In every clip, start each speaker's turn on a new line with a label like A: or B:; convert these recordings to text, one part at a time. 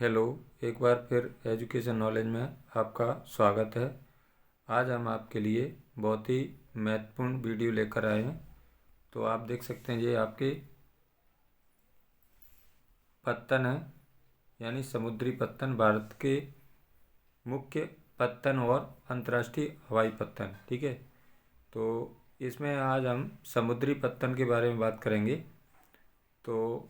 A: Hello. एक बार फिर education knowledge में आपका स्वागत है। आज हम आपके लिए बहुत ही महत्वपूर्ण वीडियो लेकर आए हैं। तो आप देख सकते हैं ये आपके पत्तन है, यानी समुद्री पत्तन, भारत के मुख्य पत्तन और अंतर्राष्ट्रीय हवाई पत्तन। ठीक है, तो इसमें आज हम समुद्री पत्तन के बारे में बात करेंगे। तो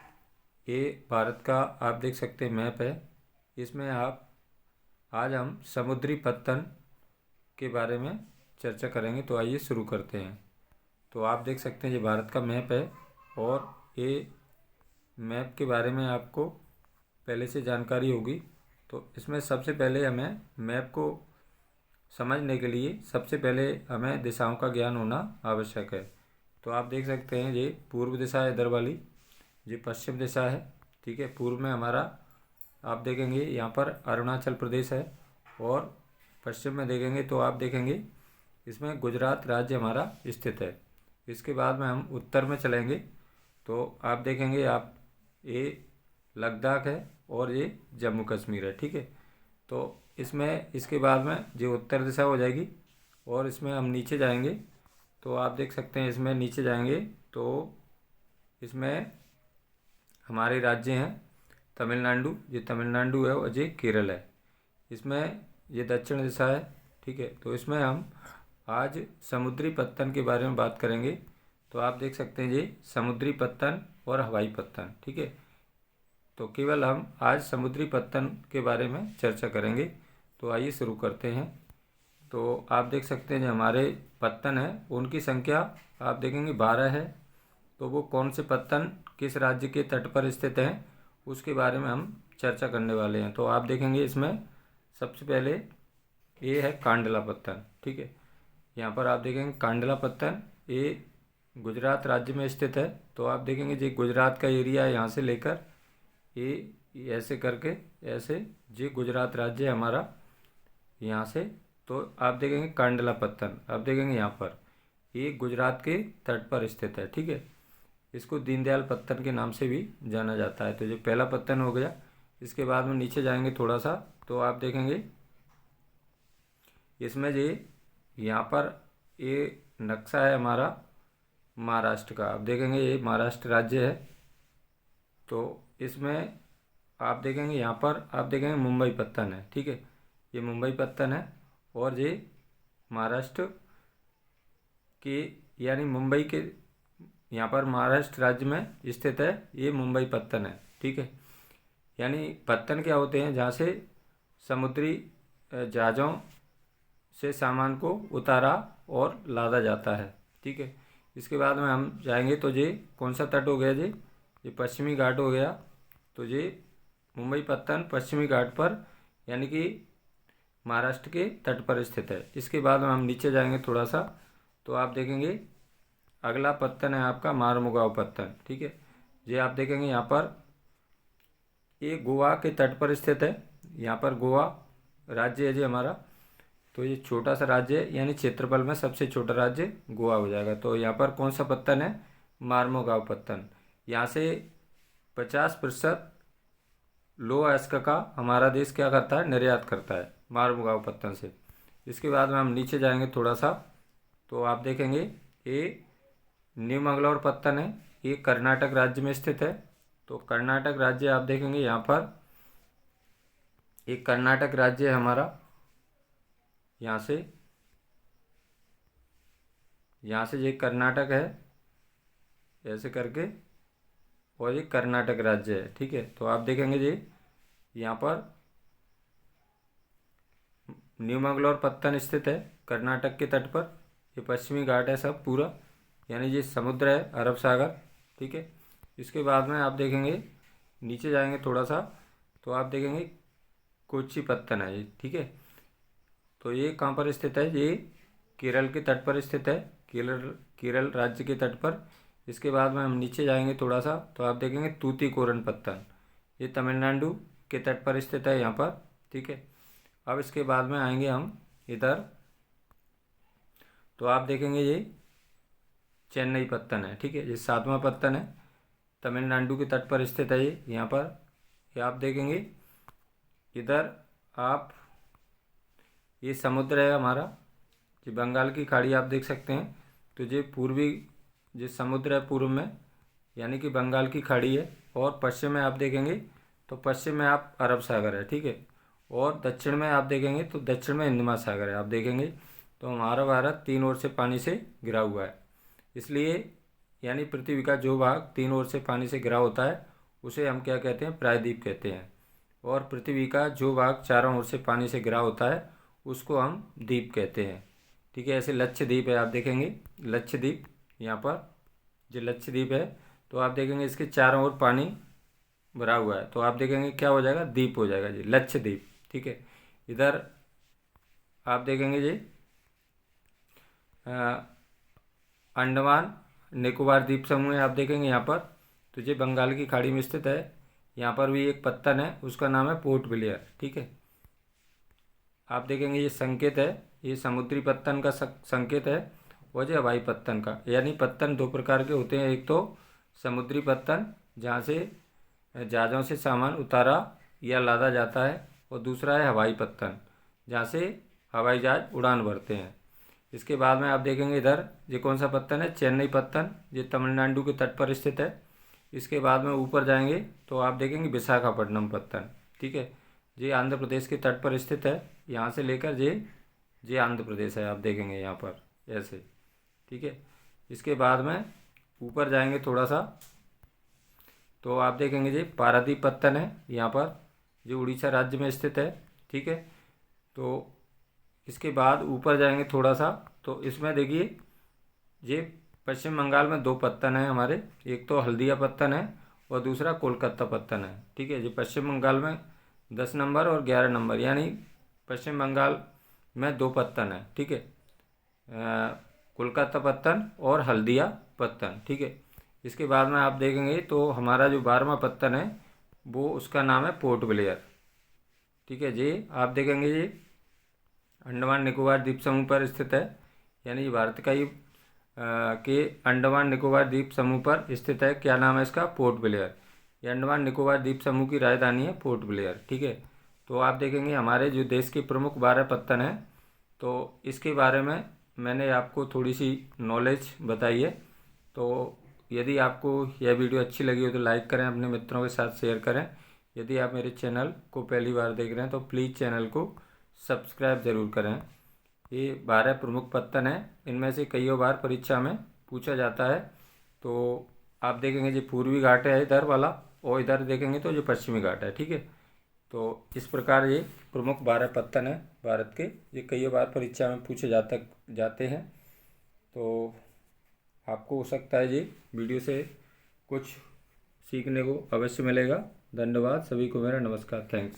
A: ये भारत का आप देख सकते हैं मैप है। इसमें आज हम समुद्री पत्तन के बारे में चर्चा करेंगे। तो आइए शुरू करते हैं। तो आप देख सकते हैं ये भारत का मैप है और ये मैप के बारे में आपको पहले से जानकारी होगी। तो इसमें सबसे पहले हमें मैप को समझने के लिए सबसे पहले हमें दिशाओं का ज्ञान होना आवश्यक है। तो आप देख सकते हैं ये पूर्व दिशा है इधर वाली, ये पश्चिम दिशा है। ठीक है, पूर्व में हमारा आप देखेंगे यहाँ पर अरुणाचल प्रदेश है और पश्चिम में देखेंगे तो आप देखेंगे इसमें गुजरात राज्य हमारा स्थित है। इसके बाद में हम उत्तर में चलेंगे तो आप देखेंगे आप ये लद्दाख है और ये जम्मू कश्मीर है। ठीक है, तो इसमें इसके बाद में जो उत्तर दिशा हो जाएगी और इसमें हम नीचे जाएंगे तो आप देख सकते हैं इसमें नीचे जाएंगे तो इसमें हमारे राज्य हैं तमिलनाडु, ये तमिलनाडु है और ये केरल है। इसमें ये दक्षिण दिशा है। ठीक है, तो इसमें हम आज समुद्री पत्तन के बारे में बात करेंगे। तो आप देख सकते हैं ये समुद्री पत्तन और हवाई पत्तन। ठीक है, तो केवल हम आज समुद्री पत्तन के बारे में चर्चा करेंगे। तो आइए शुरू करते हैं। तो आप देख सकते हैं जो हमारे पत्तन है उनकी संख्या आप देखेंगे 12 है। तो वो कौन से पत्तन किस राज्य के तट पर स्थित हैं उसके बारे में हम चर्चा करने वाले हैं। तो आप देखेंगे इसमें सबसे पहले ये है कांडला पत्तन। ठीक है, यहाँ पर आप देखेंगे कांडला पत्तन ये गुजरात राज्य में स्थित है। तो आप देखेंगे ये गुजरात का एरिया है, यहाँ से लेकर ये ऐसे करके ऐसे ये गुजरात राज्य है हमारा यहाँ से। तो आप देखेंगे कांडला पत्तन आप देखेंगे यहाँ पर ये गुजरात के तट पर स्थित है। ठीक है, इसको दीनदयाल पत्तन के नाम से भी जाना जाता है। तो ये पहला पत्तन हो गया। इसके बाद में नीचे जाएंगे थोड़ा सा तो आप देखेंगे इसमें ये यहाँ पर ये नक्शा है हमारा महाराष्ट्र का। आप देखेंगे ये महाराष्ट्र राज्य है। तो इसमें आप देखेंगे यहाँ पर आप देखेंगे मुंबई पत्तन है। ठीक है, ये मुंबई पत्तन है और ये महाराष्ट्र के यानी मुंबई के यहाँ पर महाराष्ट्र राज्य में स्थित है। ये मुंबई पत्तन है। ठीक है, यानी पत्तन क्या होते हैं जहाँ से समुद्री जहाज़ों से सामान को उतारा और लादा जाता है। ठीक है, इसके बाद में हम जाएंगे तो ये कौन सा तट हो गया जी, ये पश्चिमी घाट हो गया। तो ये मुंबई पत्तन पश्चिमी घाट पर यानी कि महाराष्ट्र के तट पर स्थित है। इसके बाद में हम नीचे जाएंगे थोड़ा सा तो आप देखेंगे अगला पत्तन है आपका मारमुगाव पत्तन। ठीक है, ये आप देखेंगे यहाँ पर ये गोवा के तट पर स्थित है। यहाँ पर गोवा राज्य है जी हमारा। तो ये छोटा सा राज्य है यानी क्षेत्रफल में सबसे छोटा राज्य गोवा हो जाएगा। तो यहाँ पर कौन सा पत्तन है, मारमुगाव पत्तन। यहाँ से 50% लोह अयस्क का हमारा देश क्या करता है, निर्यात करता है मारमुगाव पत्तन से। इसके बाद में हम नीचे जाएंगे थोड़ा सा तो आप देखेंगे ये न्यू मंगलौर पत्तन है। ये कर्नाटक राज्य में स्थित है। तो कर्नाटक राज्य आप देखेंगे यहाँ पर एक कर्नाटक राज्य है हमारा। यहाँ से ये कर्नाटक है ऐसे करके और ये कर्नाटक राज्य है। ठीक है, तो आप देखेंगे ये यहाँ पर न्यू मंगलौर पत्तन स्थित है कर्नाटक के तट पर। ये पश्चिमी घाट है सब पूरा, यानी ये समुद्र है अरब सागर। ठीक है, इसके बाद में आप देखेंगे नीचे जाएंगे थोड़ा सा तो आप देखेंगे कोच्चि पत्तन है ये। ठीक है, तो ये कहाँ पर स्थित है, ये केरल के तट पर स्थित है, केरल राज्य के तट पर। इसके बाद में हम नीचे जाएंगे थोड़ा सा तो आप देखेंगे तूतीकोरन पत्तन, ये तमिलनाडु के तट पर स्थित है यहाँ पर। ठीक है, अब इसके बाद में आएंगे हम इधर तो आप देखेंगे ये चेन्नई पत्तन है। ठीक है, ये 7वां पत्तन है, तमिलनाडु के तट पर स्थित है ये यहाँ पर। ये आप देखेंगे इधर आप ये समुद्र है हमारा, ये बंगाल की खाड़ी आप देख सकते हैं। तो ये पूर्वी जो समुद्र है पूर्व में, यानी कि बंगाल की खाड़ी है। और पश्चिम में आप देखेंगे तो पश्चिम में आप अरब सागर है, ठीक है। और दक्षिण में आप देखेंगे तो दक्षिण में हिंद महासागर है आप देखेंगे। तो हमारा भारत तीन ओर से पानी से घिरा हुआ है, इसलिए यानी पृथ्वी का जो भाग तीन ओर से पानी से घिरा होता है उसे हम क्या कहते हैं, प्रायद्वीप कहते हैं। और पृथ्वी का जो भाग चारों ओर से पानी से घिरा होता है उसको हम द्वीप कहते हैं, ठीक है। ऐसे लक्षद्वीप है आप देखेंगे, लक्षद्वीप यहाँ पर जो लक्षद्वीप है, तो आप देखेंगे इसके चारों ओर पानी भरा हुआ है, तो आप देखेंगे क्या हो जाएगा, द्वीप हो जाएगा जी, लक्षद्वीप, ठीक है। इधर आप देखेंगे जी अंडमान निकोबार द्वीप समूह है आप देखेंगे यहाँ पर। तो ये बंगाल की खाड़ी में स्थित है। यहाँ पर भी एक पत्तन है, उसका नाम है पोर्ट ब्लेयर, ठीक है। आप देखेंगे ये संकेत है, ये समुद्री पत्तन का संकेत है। और ये हवाई पत्तन का, यानी पत्तन दो प्रकार के होते हैं। एक तो समुद्री पत्तन जहाँ से जहाज़ों से सामान उतारा या लादा जाता है, और दूसरा है हवाई पत्तन जहाँ से हवाई जहाज उड़ान भरते हैं। इसके बाद में आप देखेंगे इधर ये कौन सा पत्तन है, चेन्नई पत्तन, ये तमिलनाडु के तट पर स्थित है। इसके बाद में ऊपर जाएंगे तो आप देखेंगे विशाखापट्टनम पत्तन, ठीक है। ये आंध्र प्रदेश के तट पर स्थित है, यहाँ से लेकर ये आंध्र प्रदेश है आप देखेंगे यहाँ पर ऐसे, ठीक है। इसके बाद में ऊपर जाएंगे थोड़ा सा तो आप देखेंगे जी पारादीप पत्तन है यहाँ पर, जो उड़ीसा राज्य में स्थित है, ठीक है। तो इसके बाद ऊपर जाएंगे थोड़ा सा तो इसमें देखिए ये पश्चिम बंगाल में दो पत्तन हैं हमारे, एक तो हल्दिया पत्तन है और दूसरा कोलकाता पत्तन है, ठीक है। ये पश्चिम बंगाल में 10 नंबर और 11 नंबर, यानी पश्चिम बंगाल में दो पत्तन है, ठीक है। कोलकाता पत्तन और हल्दिया पत्तन, ठीक है। इसके बाद में आप देखेंगे तो हमारा जो 12वां पत्तन है वो उसका नाम है पोर्ट ब्लेयर, ठीक है जी। आप देखेंगे जी अंडमान निकोबार द्वीप समूह पर स्थित है, यानी भारत का ही के अंडमान निकोबार द्वीप समूह पर स्थित है। क्या नाम है इसका, पोर्ट ब्लेयर। ये अंडमान निकोबार द्वीप समूह की राजधानी है पोर्ट ब्लेयर, ठीक है। तो आप देखेंगे हमारे जो देश के प्रमुख 12 पत्तन हैं, तो इसके बारे में मैंने आपको थोड़ी सी नॉलेज बताई है। तो यदि आपको यह वीडियो अच्छी लगी हो तो लाइक करें, अपने मित्रों के साथ शेयर करें। यदि आप मेरे चैनल को पहली बार देख रहे हैं तो प्लीज़ चैनल को सब्सक्राइब ज़रूर करें। ये 12 प्रमुख पत्तन हैं, इनमें से कई बार परीक्षा में पूछा जाता है। तो आप देखेंगे जो पूर्वी घाट है इधर वाला, और इधर देखेंगे तो जो पश्चिमी घाट है, ठीक है। तो इस प्रकार ये प्रमुख 12 पत्तन है भारत के, ये कई बार परीक्षा में पूछे जाते हैं। तो आपको हो सकता है जी वीडियो से कुछ सीखने को अवश्य मिलेगा। धन्यवाद सभी को, मेरा नमस्कार, थैंक्स।